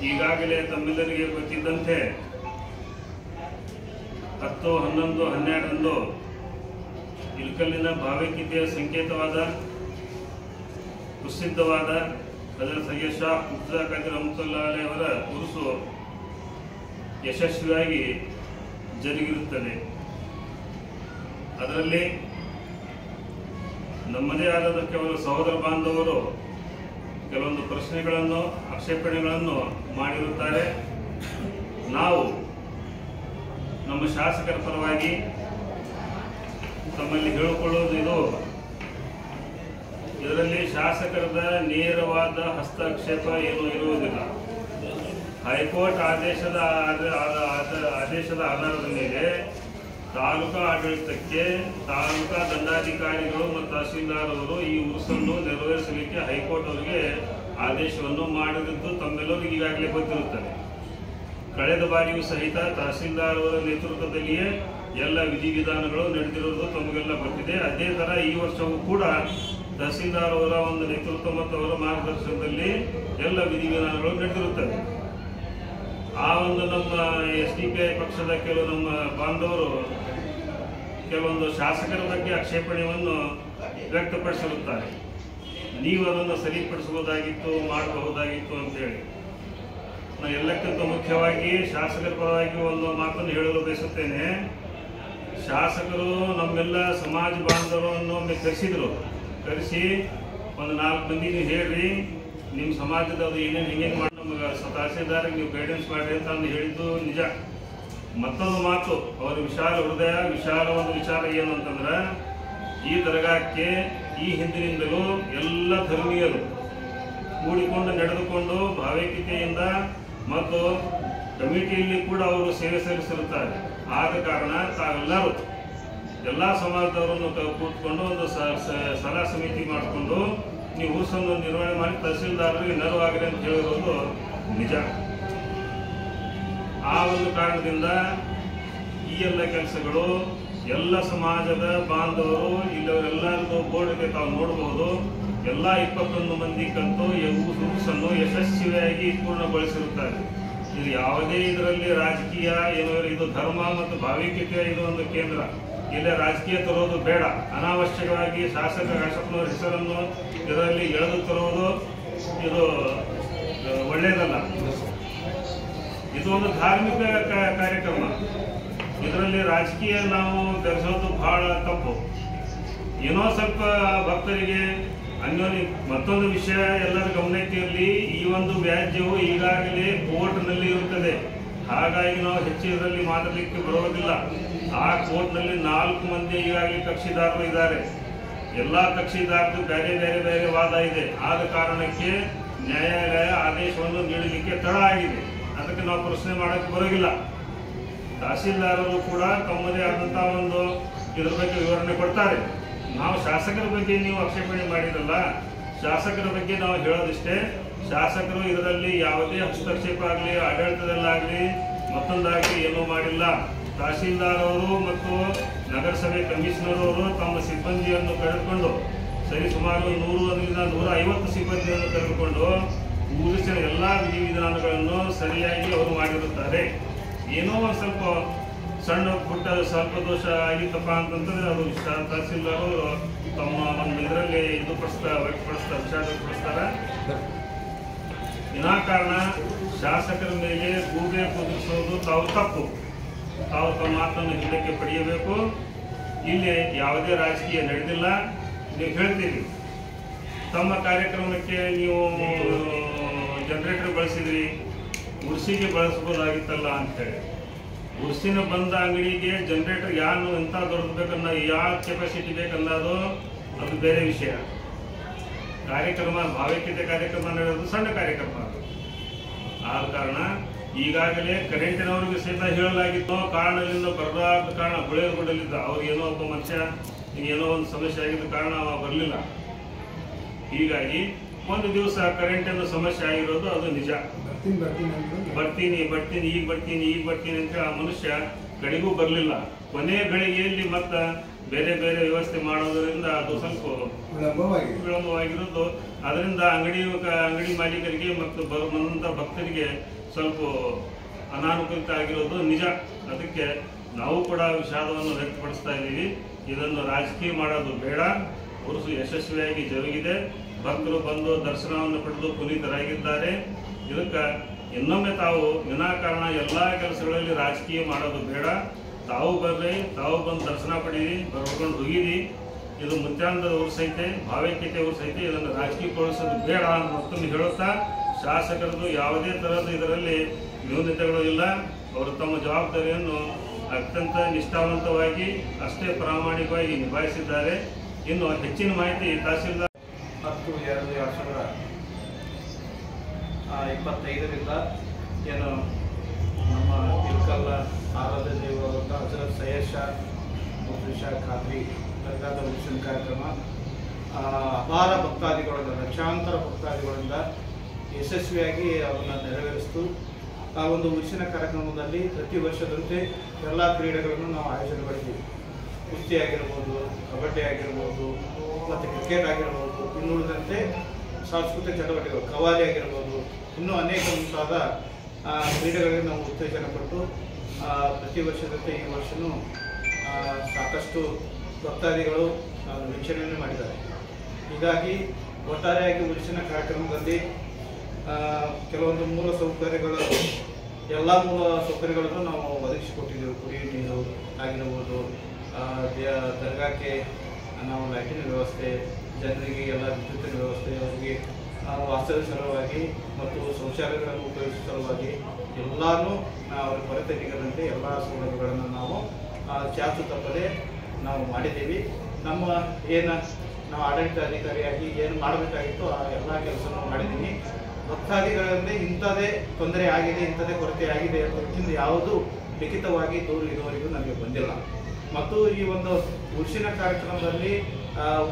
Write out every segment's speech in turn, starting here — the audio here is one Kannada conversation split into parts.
ಈಗಾಗಲೇ ತಮ್ಮೆಲ್ಲರಿಗೆ ಗೊತ್ತಿದ್ದಂತೆ 10, 11, 12ರಂದು ಇಳಕಲ್ಲಿನ ಭಾವೈಕ್ಯತೆಯ ಸಂಕೇತವಾದ ಪ್ರಸಿದ್ಧವಾದ ಹಜರತ್ ಸಯ್ಯದ್ ಶಾ ಮುರ್ತಜಾ ಖಾದ್ರಿ ರಹಮತುಲ್ಲಾಹಿ ಅಲೈಹಿ ಅವರ ಉರುಸು ಯಶಸ್ವಿಯಾಗಿ ಜರುಗಿರುತ್ತದೆ. ಅದರಲ್ಲಿ ನಮ್ಮದೇ ಆದ ಕೆಲವು ಸಹೋದರ ಬಾಂಧವರು ಕೆಲವೊಂದು ಪ್ರಶ್ನೆಗಳನ್ನು ಆಕ್ಷೇಪಣೆಗಳನ್ನು ಮಾಡಿರುತ್ತಾರೆ. ನಾವು ನಮ್ಮ ಶಾಸಕರ ಪರವಾಗಿ ತಮ್ಮಲ್ಲಿ ಹೇಳಿಕೊಳ್ಳುವುದು ಇದರಲ್ಲಿ ಶಾಸಕರದ ನೇರವಾದ ಹಸ್ತಕ್ಷೇಪ ಏನೂ ಇರುವುದಿಲ್ಲ. ಹೈಕೋರ್ಟ್ ಆದೇಶದ ಆಧಾರದ ಮೇಲೆ ತಾಲೂಕಾ ಆಡಳಿತಕ್ಕೆ ತಾಲೂಕಾ ದಂಡಾಧಿಕಾರಿಗಳು ಮತ್ತು ತಹಸೀಲ್ದಾರ್ ಅವರು ಈ ಉರುಸನ್ನು ನೆರವೇರಿಸಲಿಕ್ಕೆ ಹೈಕೋರ್ಟ್ ಅವರಿಗೆ ಆದೇಶವನ್ನು ಮಾಡಿದ್ದು ತಮ್ಮೆಲ್ಲರಿಗೂ ಈಗಾಗಲೇ ಗೊತ್ತಿರುತ್ತದೆ. ಕಳೆದ ಬಾರಿಯೂ ಸಹಿತ ತಹಸೀಲ್ದಾರ್ ಅವರ ನೇತೃತ್ವದಲ್ಲಿಯೇ ಎಲ್ಲ ವಿಧಿವಿಧಾನಗಳು ನಡೆದಿರುವುದು ತಮಗೆಲ್ಲ ಗೊತ್ತಿದೆ. ಅದೇ ಥರ ಈ ವರ್ಷವೂ ಕೂಡ ತಹಸೀಲ್ದಾರ್ ಅವರ ಒಂದು ನೇತೃತ್ವ ಮತ್ತು ಅವರ ಮಾರ್ಗದರ್ಶನದಲ್ಲಿ ಎಲ್ಲ ವಿಧಿವಿಧಾನಗಳು ನಡೆದಿರುತ್ತವೆ. ಆ ಒಂದು ನಮ್ಮ SDPI ಪಕ್ಷದ ಕೆಲವು ನಮ್ಮ ಬಾಂಧವರು ಕೆಲವೊಂದು ಶಾಸಕರ ಬಗ್ಗೆ ಆಕ್ಷೇಪಣೆಯನ್ನು ವ್ಯಕ್ತಪಡಿಸಿರುತ್ತಾರೆ. ನೀವು ಅದನ್ನು ಸರಿಪಡಿಸಬಹುದಾಗಿತ್ತು, ಮಾಡಬಹುದಾಗಿತ್ತು ಅಂತೇಳಿ ನಾನು ಎಲ್ಲಕ್ಕಿಂತ ಮುಖ್ಯವಾಗಿ ಶಾಸಕರ ಪರವಾಗಿ ಒಂದು ಮಾತನ್ನು ಹೇಳಲು ಬಯಸುತ್ತೇನೆ. ಶಾಸಕರು ನಮ್ಮೆಲ್ಲ ಸಮಾಜ ಬಾಂಧವರನ್ನು ಒಮ್ಮೆ ಕರೆಸಿ ಒಂದು 4 ಮಂದಿ ನೀವು ಹೇಳ್ರಿ, ನಿಮ್ಮ ಸಮಾಜದ ಅದು ಏನೇನು ಹಿಂಗೇನು ಮಾಡಿ ನಮಗೆ ತಹಸೀಲ್ದಾರಿಗೆ ನೀವು ಗೈಡೆನ್ಸ್ ಮಾಡಿರಿ ಅಂತ ಅಂದು ಹೇಳಿದ್ದು ನಿಜ. ಮತ್ತೊಂದು ಮಾತು, ಅವರ ವಿಶಾಲ ಹೃದಯ, ವಿಶಾಲ ಒಂದು ವಿಚಾರ ಏನು ಅಂತಂದ್ರೆ, ಈ ದರ್ಗಾಕ್ಕೆ ಈ ಹಿಂದಿನಿಂದಲೂ ಎಲ್ಲ ಧರ್ಮೀಯರು ಕೂಡಿಕೊಂಡು ನಡೆದುಕೊಂಡು ಭಾವೈಕ್ಯತೆಯಿಂದ ಮತ್ತು ಕಮಿಟಿಯಲ್ಲಿ ಕೂಡ ಅವರು ಸೇವೆ ಸಲ್ಲಿಸಿರುತ್ತಾರೆ. ಆದ ಕಾರಣ ತಾವೆಲ್ಲರೂ ಎಲ್ಲ ಸಮಾಜದವರನ್ನು ಕೂತ್ಕೊಂಡು ಒಂದು ಸಲಹಾ ಸಮಿತಿ ಮಾಡಿಕೊಂಡು ನೀವು ಉರುಸನ್ನು ನಿರ್ವಹಣೆ ಮಾಡಿ ತಹಸೀಲ್ದಾರರಿಗೆ ನೆರವಾಗಲಿ ಅಂತ ಹೇಳಿರೋದು ನಿಜ. ಆ ಒಂದು ಕಾರಣದಿಂದ ಈ ಎಲ್ಲ ಕೆಲಸಗಳು ಎಲ್ಲ ಸಮಾಜದ ಬಾಂಧವರು ಇಲ್ಲವರೆಲ್ಲರದ್ದು ಬೋರ್ಡ್ಗೆ ತಾವು ನೋಡಬಹುದು. ಎಲ್ಲ 21 ಮಂದಿ ಕಂತು ಉರುಸನ್ನು ಯಶಸ್ವಿಯಾಗಿ ಪೂರ್ಣಗೊಳಿಸಿರುತ್ತಾರೆ. ಇದು ಯಾವುದೇ ಇದರಲ್ಲಿ ರಾಜಕೀಯ ಏನೋ, ಇದು ಧರ್ಮ ಮತ್ತು ಭಾವೈಕ್ಯತೆಯ ಇದು ಒಂದು ಕೇಂದ್ರ. ಇಲ್ಲೇ ರಾಜಕೀಯ ತರೋದು ಬೇಡ. ಅನಾವಶ್ಯಕವಾಗಿ ಶಾಸಕನವರ ಹೆಸರನ್ನು ಇದರಲ್ಲಿ ಎಳೆದು ತರುವುದು ಇದು ಒಳ್ಳೆಯದಲ್ಲ. ಇದು ಒಂದು ಧಾರ್ಮಿಕ ಕಾರ್ಯಕ್ರಮ. ಇದರಲ್ಲಿ ರಾಜಕೀಯ ನಾವು ಬೆರೆಸೋದು ಬಹಳ ತಪ್ಪು. ಏನೋ ಸ್ವಲ್ಪ ಭಕ್ತರಿಗೆ ಅನ್ಯೋನ್ಯ. ಮತ್ತೊಂದು ವಿಷಯ ಎಲ್ಲರ ಗಮನಕ್ಕೆ ಇರಲಿ, ಈ ಒಂದು ವ್ಯಾಜ್ಯವು ಈಗಾಗಲೇ ಕೋರ್ಟ್ನಲ್ಲಿ ಇರುತ್ತದೆ. ಹಾಗಾಗಿ ನಾವು ಹೆಚ್ಚು ಇದರಲ್ಲಿ ಮಾತಾಡಲಿಕ್ಕೆ ಬರೋದಿಲ್ಲ. ಆ ಕೋರ್ಟ್ನಲ್ಲಿ 4 ಮಂದಿ ಈಗಾಗಲೇ ಕಕ್ಷಿದಾರರು ಇದ್ದಾರೆ. ಎಲ್ಲ ಕಕ್ಷಿದಾರರು ಬೇರೆ ಬೇರೆ ಬೇರೆ ವಾದ ಇದೆ. ಆದ ಕಾರಣಕ್ಕೆ ನ್ಯಾಯಾಲಯ ಆದೇಶವನ್ನು ನೀಡಲಿಕ್ಕೆ ತಡ ಆಗಿದೆ. ಅದಕ್ಕೆ ನಾವು ಪ್ರಶ್ನೆ ಮಾಡೋಕ್ಕೆ ಬರೋದಿಲ್ಲ. ತಹಸೀಲ್ದಾರರು ಕೂಡ ತಮ್ಮದೇ ಆದಂತಹ ಒಂದು ಇದರ ಬಗ್ಗೆ ವಿವರಣೆ ಕೊಡ್ತಾರೆ. ನಾವು ಶಾಸಕರ ಬಗ್ಗೆ ನೀವು ಆಕ್ಷೇಪಣೆ ಮಾಡಿರಲ್ಲ, ಶಾಸಕರ ಬಗ್ಗೆ ನಾವು ಹೇಳೋದಿಷ್ಟೇ. ಶಾಸಕರು ಇದರಲ್ಲಿ ಯಾವುದೇ ಹಸ್ತಕ್ಷೇಪ ಆಗಲಿ, ಆಡಳಿತದಲ್ಲಾಗಲಿ ಮತ್ತೊಂದಾಗಲಿ ಏನೂ ಮಾಡಿಲ್ಲ. ತಹಸೀಲ್ದಾರ್ ಅವರು ಮತ್ತು ನಗರಸಭೆ ಕಮಿಷನರ್ ಅವರು ತಮ್ಮ ಸಿಬ್ಬಂದಿಯನ್ನು ಕರೆದುಕೊಂಡು ಸುಮಾರು 100ರಿಂದ 150 ಸಿಬ್ಬಂದಿಯನ್ನು ಕರೆದುಕೊಂಡು ಊರಿನ ಎಲ್ಲ ವಿಧಿವಿಧಾನಗಳನ್ನು ಸರಿಯಾಗಿ ಅವರು ಮಾಡಿರುತ್ತಾರೆ. ಏನೋ ಒಂದು ಸ್ವಲ್ಪ ಸಣ್ಣ ಪುಟ್ಟ ಸ್ವಲ್ಪ ದೋಷ ಆಗಿತ್ತಪ್ಪ ಅಂತಂದ್ರೆ ಅದು ತಹಸೀಲ್ದಾರ್ ಅವರು ತಮ್ಮ ಒಂದು ಇದರಲ್ಲಿ ಇದು ವಿಷಯ ವ್ಯಕ್ತಪಡಿಸ್ತಾರೆ. ವಿನಾಕಾರಣ ಶಾಸಕರ ಮೇಲೆ ಗೂಬೆ ಕುದಿಸೋದು ತಾವು ತಪ್ಪು. ತಾವು ತಮ್ಮ ಮಾತನ್ನು ಹಿಂದಕ್ಕೆ ಪಡೆಯಬೇಕು. ಇಲ್ಲಿ ಯಾವುದೇ ರಾಜಕೀಯ ನಡೆದಿಲ್ಲ. ನೀವು ಹೇಳ್ತೀರಿ ತಮ್ಮ ಕಾರ್ಯಕ್ರಮಕ್ಕೆ ನೀವು ಜನರೇಟರ್ ಬಳಸಿದ್ರಿ, ಉರ್ಸಿಗೆ ಬಳಸ್ಬೋದಾಗಿತ್ತಲ್ಲ ಅಂತೇಳಿ. ಉರ್ಸಿನ ಬಂದ ಅಂಗಡಿಗೆ ಜನರೇಟರ್ ಯಾರು ಎಂಥ ದೊಡ್ಡದು ಬೇಕನ್ನ, ಯಾವ ಕೆಪಾಸಿಟಿ ಬೇಕನ್ನೋದು ಅದು ಬೇರೆ ವಿಷಯ. ಕಾರ್ಯಕ್ರಮ ಭಾವೈಕ್ಯತೆ ಕಾರ್ಯಕ್ರಮ ನಡೆಯೋದು ಸಣ್ಣ ಕಾರ್ಯಕ್ರಮ. ಆದ ಕಾರಣ ಈಗಾಗಲೇ ಕರೆಂಟಿನವರಿಗೆ ಸಹಿತ ಹೇಳಲಾಗಿತ್ತು, ಕಾರಣದಿಂದ ಬರಲಾದ ಕಾರಣ ಗುಳೇರುಗುಡಲಿದ್ದ ಅವ್ರಿಗೆ ಏನೋ ಒಬ್ಬ ಮನುಷ್ಯ ಏನೋ ಒಂದು ಸಮಸ್ಯೆ ಆಗಿದ್ದ ಕಾರಣ ಅವ ಬರಲಿಲ್ಲ. ಹೀಗಾಗಿ ಒಂದು ದಿವಸ ಕರೆಂಟಿನ ಸಮಸ್ಯೆ ಆಗಿರೋದು ಅದು ನಿಜ. ಬರ್ತೀನಿ ಈಗ ಬರ್ತೀನಿ ಅಂತ ಆ ಮನುಷ್ಯ ಕಡೆಗೂ ಬರಲಿಲ್ಲ. ಕೊನೆಯ ಗಳಿಗೆಯಲ್ಲಿ ಮತ್ತೆ ಬೇರೆ ಬೇರೆ ವ್ಯವಸ್ಥೆ ಮಾಡೋದರಿಂದ ಅದು ಸ್ವಲ್ಪ ವಿಳಂಬವಾಗಿರೋದು. ಅದರಿಂದ ಅಂಗಡಿ ಮಾಲೀಕರಿಗೆ ಮತ್ತು ಬಂದಂಥ ಭಕ್ತರಿಗೆ ಸ್ವಲ್ಪ ಅನಾನುಕೂಲತೆ ಆಗಿರೋದು ನಿಜ. ಅದಕ್ಕೆ ನಾವು ಕೂಡ ವಿಷಾದವನ್ನು ವ್ಯಕ್ತಪಡಿಸ್ತಾ ಇದ್ದೀವಿ. ಇದನ್ನು ರಾಜಕೀಯ ಮಾಡೋದು ಬೇಡ. ಉರುಸು ಯಶಸ್ವಿಯಾಗಿ ಜರುಗಿದೆ. ಭಕ್ತರು ಬಂದು ದರ್ಶನವನ್ನು ಪಡೆದು ಪುನೀತರಾಗಿದ್ದಾರೆ. ಇದಕ್ಕೆ ಇನ್ನೊಮ್ಮೆ ತಾವು ವಿನಾಕಾರಣ ಎಲ್ಲ ಕೆಲಸಗಳಲ್ಲಿ ರಾಜಕೀಯ ಮಾಡೋದು ಬೇಡ. ತಾವು ಬರ್ರಿ, ತಾವು ಬಂದು ದರ್ಶನ ಪಡೀರಿ, ಬರ್ಕೊಂಡು ಹೋಗಿರಿ. ಇದು ಮುತ್ಯಾಂತದ ಉರುಸು ಐತೆ, ಭಾವೈಕ್ಯತೆ ಉರುಸು ಐತೆ. ಇದನ್ನು ರಾಜಕೀಯಗೊಳಿಸೋದು ಬೇಡ ಅಂತ ಮತ್ತೊಮ್ಮೆ ಹೇಳುತ್ತಾ, ಶಾಸಕರದು ಯಾವುದೇ ಥರದ ಇದರಲ್ಲಿ ನ್ಯೂನತೆಗಳು ಇಲ್ಲ. ಅವರು ತಮ್ಮ ಜವಾಬ್ದಾರಿಯನ್ನು ಅತ್ಯಂತ ನಿಷ್ಠಾವಂತವಾಗಿ ಅಷ್ಟೇ ಪ್ರಾಮಾಣಿಕವಾಗಿ ನಿಭಾಯಿಸಿದ್ದಾರೆ. ಇನ್ನು ಹೆಚ್ಚಿನ ಮಾಹಿತಿ ತಹಸೀಲ್ದಾರ್ 10/2/2025 ಏನು ನಮ್ಮ ಇಳಕಲ್ಲ ಆರಾಧ್ಯ ದೈವವಾದಂಥ ಹಜರತ್ ಸೈಯದ್ ಶಾ ಮುಫ್ತಿ ಶಾ ಖಾದ್ರಿ ದರ್ಗಾದ ಉತ್ಸವ ಕಾರ್ಯಕ್ರಮ ಅಪಾರ ಭಕ್ತಾದಿಗಳಿಂದ, ಲಕ್ಷಾಂತರ ಭಕ್ತಾದಿಗಳಿಂದ ಯಶಸ್ವಿಯಾಗಿ ಅದನ್ನು ನೆರವೇರಿಸಿತು. ಆ ಒಂದು ಉತ್ಸವ ಕಾರ್ಯಕ್ರಮದಲ್ಲಿ ಪ್ರತಿ ವರ್ಷದಂತೆ ಎಲ್ಲ ಕ್ರೀಡೆಗಳನ್ನು ನಾವು ಆಯೋಜನೆ ಮಾಡಿದ್ದೀವಿ. ಕುಸ್ತಿ ಆಗಿರ್ಬೋದು, ಕಬಡ್ಡಿ ಆಗಿರ್ಬೋದು, ಮತ್ತು ಕ್ರಿಕೆಟ್ ಆಗಿರ್ಬೋದು, ಇನ್ನುಳಿದಂತೆ ಸಾಂಸ್ಕೃತಿಕ ಚಟುವಟಿಕೆಗಳು, ಕವಾಲಿ ಆಗಿರ್ಬೋದು, ಇನ್ನೂ ಅನೇಕ ಮುಂತಾದ ಕ್ರೀಡೆಗಳಿಗೆ ನಾವು ಉತ್ತೇಜನ ಕೊಟ್ಟು ಪ್ರತಿ ವರ್ಷದಂತೆ ಈ ವರ್ಷವೂ ಸಾಕಷ್ಟು ಭಕ್ತಾದಿಗಳು ವೀಕ್ಷಣೆಯನ್ನು ಮಾಡಿದ್ದಾರೆ. ಹೀಗಾಗಿ ಒಟ್ಟಾರೆಯಾಗಿ ಉತ್ಸವ ಕಾರ್ಯಕ್ರಮದಲ್ಲಿ ಕೆಲವೊಂದು ಮೂಲ ಸೌಕರ್ಯಗಳು, ಎಲ್ಲ ಮೂಲ ಸೌಕರ್ಯಗಳನ್ನು ನಾವು ಒದಗಿಸಿಕೊಟ್ಟಿದ್ದೇವೆ. ಕುಡಿಯುವ ನೀರು ಆಗಿರ್ಬೋದು, ದರ್ಗಾಕ್ಕೆ ನಾವು ಲೈಟಿನ ವ್ಯವಸ್ಥೆ, ಜನರಿಗೆ ಎಲ್ಲ ವಿದ್ಯುತ್ತಿನ ವ್ಯವಸ್ಥೆ, ಅವರಿಗೆ ವಾಸ್ತವ್ಯ ಸಲುವಾಗಿ ಮತ್ತು ಶೌಚಾಲಯಗಳನ್ನು ಉಪಯೋಗಿಸುವ ಸಲುವಾಗಿ ಎಲ್ಲನೂ ಅವರ ಕೊರತೆ ನೀಗದಂತೆ ಎಲ್ಲ ಸೌಲಭ್ಯಗಳನ್ನು ನಾವು ಚಾಚು ತಪ್ಪದೆ ನಾವು ಮಾಡಿದ್ದೀವಿ. ನಮ್ಮ ನಾವು ಆಡಳಿತ ಅಧಿಕಾರಿಯಾಗಿ ಏನು ಮಾಡಬೇಕಾಗಿತ್ತು ಆ ಎಲ್ಲ ಕೆಲಸವನ್ನು ಮಾಡಿದ್ದೀನಿ. ಭಕ್ತಾದಿಗಳಲ್ಲಿ ಇಂಥದೇ ತೊಂದರೆ ಆಗಿದೆ, ಇಂಥದೇ ಕೊರತೆ ಆಗಿದೆ ಅನ್ನೋದಕ್ಕಿಂತ ಯಾವುದೂ ಲಿಖಿತವಾಗಿ ದೂರು ಇದುವರೆಗೂ ನನಗೆ ಬಂದಿಲ್ಲ. ಮತ್ತು ಈ ಒಂದು ಉರ್ಸಿನ ಕಾರ್ಯಕ್ರಮದಲ್ಲಿ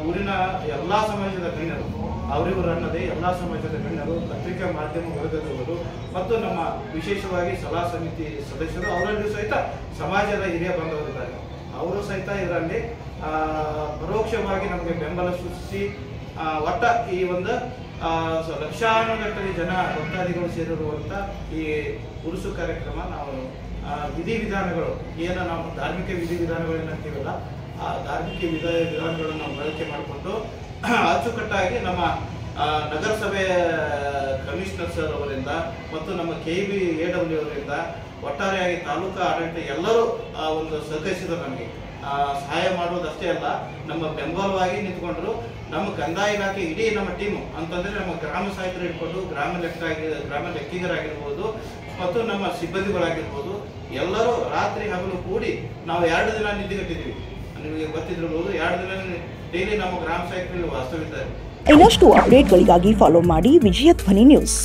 ಊರಿನ ಎಲ್ಲ ಸಮಾಜದ ಗಣ್ಯರು, ಅವರಿವರು ಅನ್ನದೇ ಎಲ್ಲ ಸಮಾಜದ ಗಣ್ಯರು, ಪತ್ರಿಕಾ ಮಾಧ್ಯಮ ವರ್ಗದವರು ಮತ್ತು ನಮ್ಮ ವಿಶೇಷವಾಗಿ ಸಲಹಾ ಸಮಿತಿ ಸದಸ್ಯರು, ಅವರಲ್ಲೂ ಸಹಿತ ಸಮಾಜದ ಹಿರಿಯ ಬಂಧವರಿದ್ದಾರೆ. ಅವರು ಸಹಿತ ಇದರಲ್ಲಿ ಪರೋಕ್ಷವಾಗಿ ನಮಗೆ ಬೆಂಬಲ ಸೂಚಿಸಿ ಒಟ್ಟ ಈ ಒಂದು ಲಕ್ಷಾನುಗಟ್ಟಲೆ ಜನ ಭಕ್ತಾದಿಗಳು ಸೇರಿರುವಂಥ ಈ ಉರುಸು ಕಾರ್ಯಕ್ರಮ ನಾವು ವಿಧಿವಿಧಾನಗಳು ಏನು ನಾವು ಧಾರ್ಮಿಕ ವಿಧಿವಿಧಾನಗಳು ಏನಂತೀವಲ್ಲ, ಆ ಧಾರ್ಮಿಕ ವಿಧಾನಗಳನ್ನು ನಾವು ಬಳಕೆ ಮಾಡಿಕೊಂಡು ಅಚ್ಚುಕಟ್ಟಾಗಿ ನಮ್ಮ ನಗರಸಭೆ ಕಮಿಷನರ್ ಸರ್ ಅವರಿಂದ ಮತ್ತು ನಮ್ಮ KBAW ಅವರಿಂದ ಒಟ್ಟಾರೆಯಾಗಿ ತಾಲೂಕಾ ಆಡಳಿತ ಎಲ್ಲರೂ ಒಂದು ಸಹಕರಿಸಿದ್ರು. ನಮಗೆ ಸಹಾಯ ಮಾಡುವುದಷ್ಟೇ ಅಲ್ಲ, ನಮ್ಮ ಬೆಂಬಲವಾಗಿ ನಿಂತ್ಕೊಂಡ್ರು. ನಮ್ಮ ಕಂದಾಯ ಇಲಾಖೆ ಇಡೀ ನಮ್ಮ ಟೀಮು ಅಂತಂದರೆ ನಮ್ಮ ಗ್ರಾಮ ಸಹಾಯಕರು ಇಟ್ಕೊಂಡು ಗ್ರಾಮ ಲೆಕ್ಕಿಗರಾಗಿರ್ಬೋದು ಮತ್ತು ನಮ್ಮ ಸಿಬ್ಬಂದಿಗಳಾಗಿರ್ಬೋದು ಎಲ್ಲರೂ ರಾತ್ರಿ ಹಗಲು ಕೂಡಿ ನಾವು 2 ದಿನ ನಿದ್ದೆಗಟ್ಟಿದ್ದೀವಿ. ನಿಮಗೆ ಗೊತ್ತಿದ್ದಿರಬಹುದು, 2 ದಿನ ಡೈಲಿ ನಮ್ಮ ಗ್ರಾಮ ಸಹಾಯಕರಲ್ಲಿ ವಾಸ್ತವಿದ್ದಾರೆ. ಇನ್ನಷ್ಟು ಅಪ್ಡೇಟ್ಗಳಿಗಾಗಿ ಫಾಲೋ ಮಾಡಿ ವಿಜಯ ಧ್ವನಿ ನ್ಯೂಸ್.